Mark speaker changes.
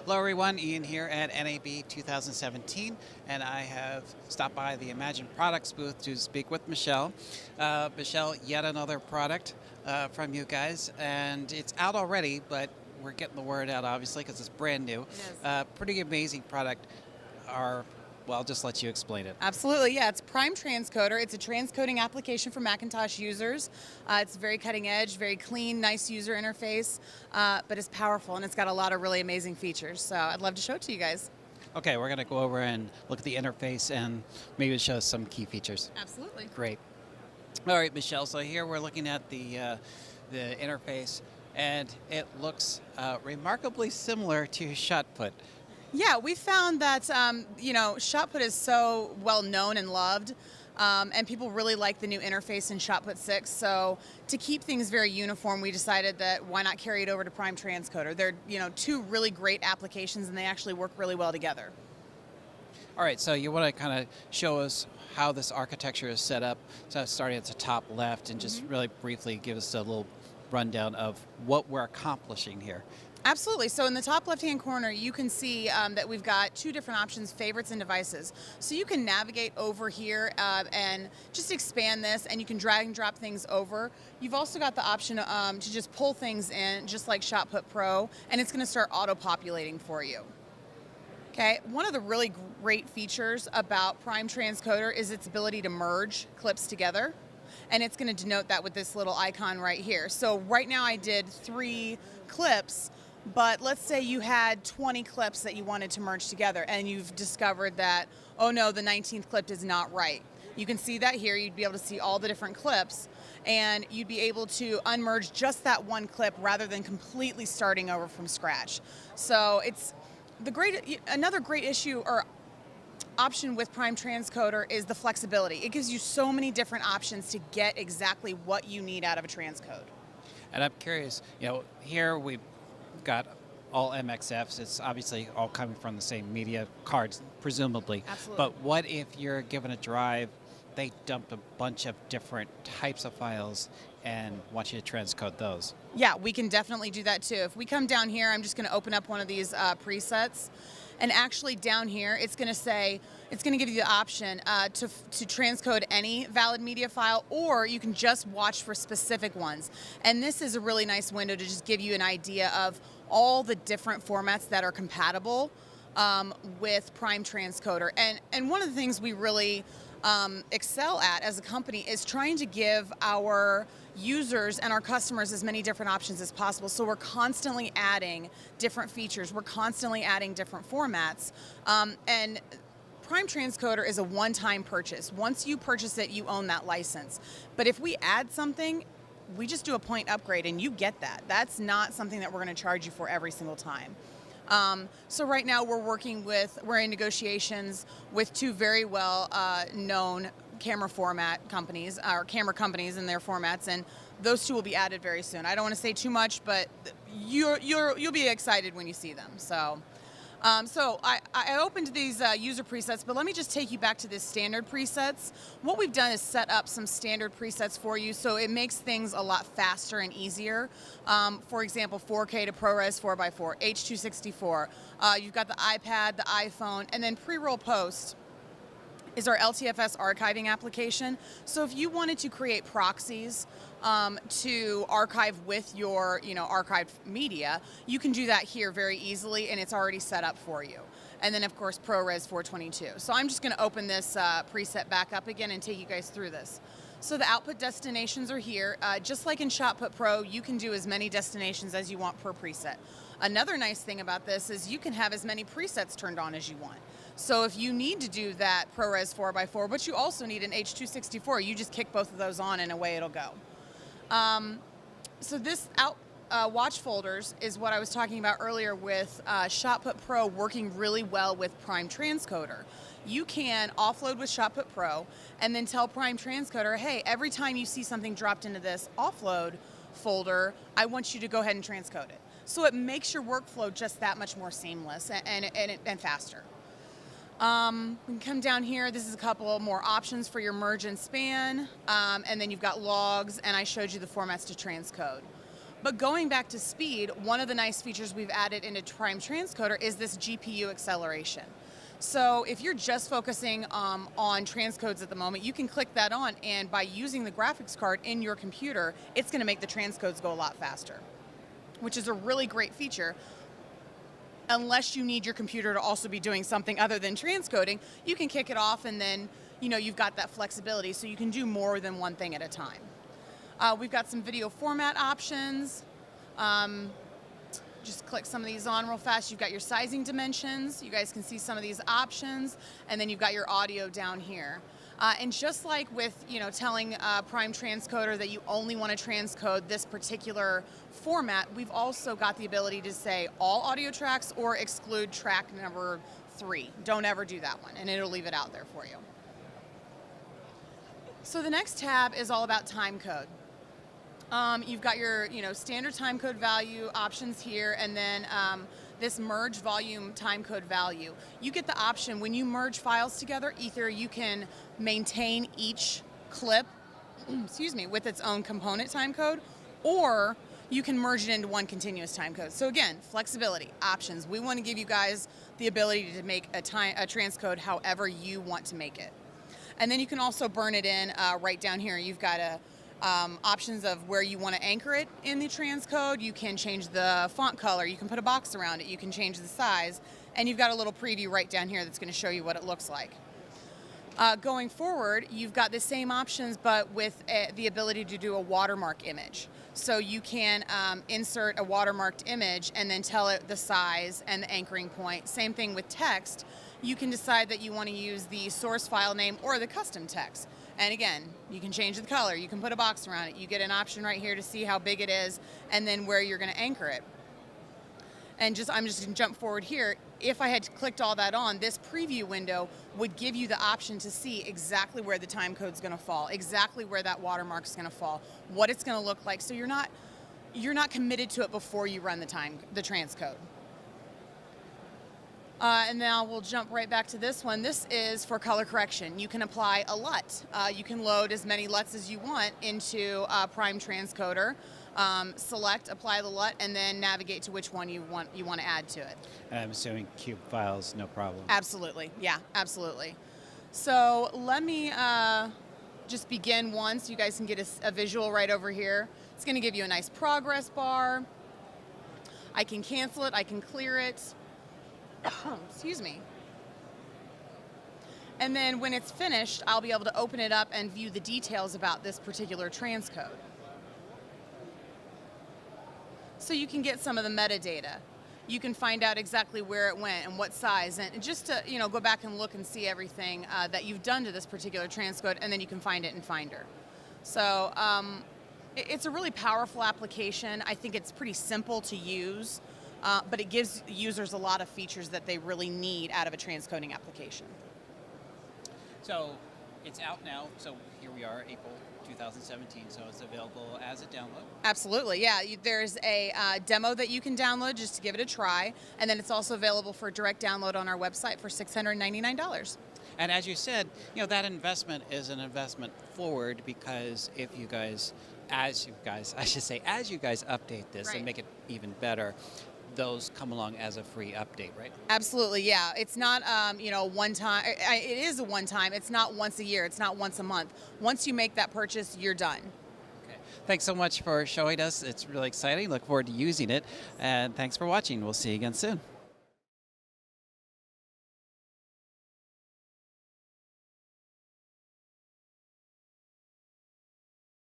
Speaker 1: Hello everyone, Ian here at NAB 2017, and I have stopped by the Imagine Products booth to speak with Michelle. Michelle, yet another product from you guys, and it's out already, but we're getting the word out obviously because it's brand new. Pretty amazing product. Well, I'll just let you explain it.
Speaker 2: Absolutely, yeah. It's PrimeTranscoder. It's a transcoding application for Macintosh users. It's very cutting edge, very clean, nice user interface, but it's powerful and it's got a lot of really amazing features. So I'd love to show it to you guys.
Speaker 1: Okay, we're going to go over and look at the interface and maybe show us some key features.
Speaker 2: Absolutely.
Speaker 1: Great. All right, Michelle, so here we're looking at the interface, and it looks remarkably similar to ShotPut.
Speaker 2: Yeah, we found that, ShotPut is so well known and loved, and people really like the new interface in ShotPut 6. So to keep things very uniform, we decided that why not carry it over to PrimeTranscoder. They're, two really great applications, and they actually work really well together.
Speaker 1: All right, so you want to kind of show us how this architecture is set up. So starting at the top left, and just really briefly give us a little rundown of what we're accomplishing here.
Speaker 2: Absolutely. So in the top left-hand corner, you can see that we've got two different options, favorites and devices. So you can navigate over here and just expand this, and you can drag and drop things over. You've also got the option to just pull things in, just like ShotPut Pro, and it's going to start auto-populating for you. Okay. One of the really great features about PrimeTranscoder is its ability to merge clips together. And it's going to denote that with this little icon right here. So right now I did 3 clips, but let's say you had 20 clips that you wanted to merge together, and you've discovered that, oh no, the 19th clip is not right. You can see that here. You'd be able to see all the different clips, and you'd be able to unmerge just that one clip rather than completely starting over from scratch. So it's another great issue or option with PrimeTranscoder is the flexibility. It gives you so many different options to get exactly what you need out of a transcode.
Speaker 1: And I'm curious, here we've got all MXFs. It's obviously all coming from the same media cards, presumably.
Speaker 2: Absolutely.
Speaker 1: But what if you're given a drive, they dump a bunch of different types of files and want you to transcode those?
Speaker 2: Yeah, we can definitely do that too. If we come down here, I'm just going to open up one of these presets. And actually down here, it's going to give you the option to transcode any valid media file, or you can just watch for specific ones. And this is a really nice window to just give you an idea of all the different formats that are compatible with PrimeTranscoder. And one of the things we really excel at as a company is trying to give our users and our customers as many different options as possible. So we're constantly adding different features. We're constantly adding different formats. And PrimeTranscoder is a one-time purchase. Once you purchase it, you own that license. But if we add something, we just do a point upgrade and you get that. That's not something that we're going to charge you for every single time. So right now we're in negotiations with 2 very well known camera format companies, or camera companies and their formats, and those 2 will be added very soon. I don't want to say too much, but you'll be excited when you see them. So I opened these user presets, but let me just take you back to this standard presets. What we've done is set up some standard presets for you, so it makes things a lot faster and easier. For example, 4K to ProRes 4x4, H.264. You've got the iPad, the iPhone, and then pre-roll post is our LTFS archiving application. So if you wanted to create proxies to archive with your archived media, you can do that here very easily, and it's already set up for you. And then of course ProRes 422. So I'm just going to open this preset back up again and take you guys through this. So the output destinations are here. Just like in ShotPut Pro, you can do as many destinations as you want per preset. Another nice thing about this is you can have as many presets turned on as you want. So if you need to do that ProRes 4x4, but you also need an H.264, you just kick both of those on and away it'll go. So this watch folders is what I was talking about earlier with ShotPut Pro working really well with PrimeTranscoder. You can offload with ShotPut Pro and then tell PrimeTranscoder, hey, every time you see something dropped into this offload folder, I want you to go ahead and transcode it. So it makes your workflow just that much more seamless and faster. We can come down here. This is a couple more options for your merge and span, and then you've got logs, and I showed you the formats to transcode. But going back to speed, one of the nice features we've added into PrimeTranscoder is this GPU acceleration. So if you're just focusing on transcodes at the moment, you can click that on, and by using the graphics card in your computer, it's going to make the transcodes go a lot faster, which is a really great feature. Unless you need your computer to also be doing something other than transcoding, you can kick it off, and then you've got that flexibility, so you can do more than one thing at a time. We've got some video format options. Just click some of these on real fast. You've got your sizing dimensions. You guys can see some of these options, and then you've got your audio down here. And just like with telling PrimeTranscoder that you only want to transcode this particular format, we've also got the ability to say all audio tracks or exclude track number 3. Don't ever do that one, and it'll leave it out there for you. So the next tab is all about timecode. You've got your standard timecode value options here, and then this merge volume timecode value. You get the option when you merge files together, either you can maintain each clip excuse me, with its own component timecode, or you can merge it into one continuous timecode. So again, flexibility, options. We want to give you guys the ability to make a transcode however you want to make it. And then you can also burn it in right down here. You've got options of where you want to anchor it in the transcode. You can change the font color. You can put a box around it. You can change the size. And you've got a little preview right down here that's going to show you what it looks like. Going forward, you've got the same options, but with the ability to do a watermark image. So you can insert a watermarked image and then tell it the size and the anchoring point. Same thing with text. You can decide that you want to use the source file name or the custom text. And again, you can change the color. You can put a box around it. You get an option right here to see how big it is and then where you're going to anchor it. And I'm just going to jump forward here. If I had clicked all that on, this preview window would give you the option to see exactly where the time code's going to fall, exactly where that watermark is going to fall, what it's going to look like. So you're not committed to it before you run the transcode. And now we'll jump right back to this one. This is for color correction. You can apply a LUT. You can load as many LUTs as you want into PrimeTranscoder. Select, apply the LUT, and then navigate to which one you want to add to it.
Speaker 1: I'm assuming cube files, no problem.
Speaker 2: Absolutely, yeah, absolutely. So let me just begin one so you guys can get a visual right over here. It's going to give you a nice progress bar. I can cancel it, I can clear it. Excuse me. And then when it's finished, I'll be able to open it up and view the details about this particular transcode. So you can get some of the metadata. You can find out exactly where it went and what size, and just to go back and look and see everything that you've done to this particular transcode, and then you can find it in Finder. So it's a really powerful application. I think it's pretty simple to use. But it gives users a lot of features that they really need out of a transcoding application.
Speaker 1: So it's out now. So here we are, April 2017. So it's available as a download.
Speaker 2: Absolutely, yeah. There's a demo that you can download just to give it a try. And then it's also available for direct download on our website for $699.
Speaker 1: And as you said, that investment is an investment forward, because if you guys, as you guys update this
Speaker 2: right,
Speaker 1: and make it even better, those come along as a free update, right?
Speaker 2: Absolutely, yeah. It's not, one time. It is a one time. It's not once a year. It's not once a month. Once you make that purchase, you're done.
Speaker 1: Okay. Thanks so much for showing us. It's really exciting. Look forward to using it. And thanks for watching. We'll see you again soon.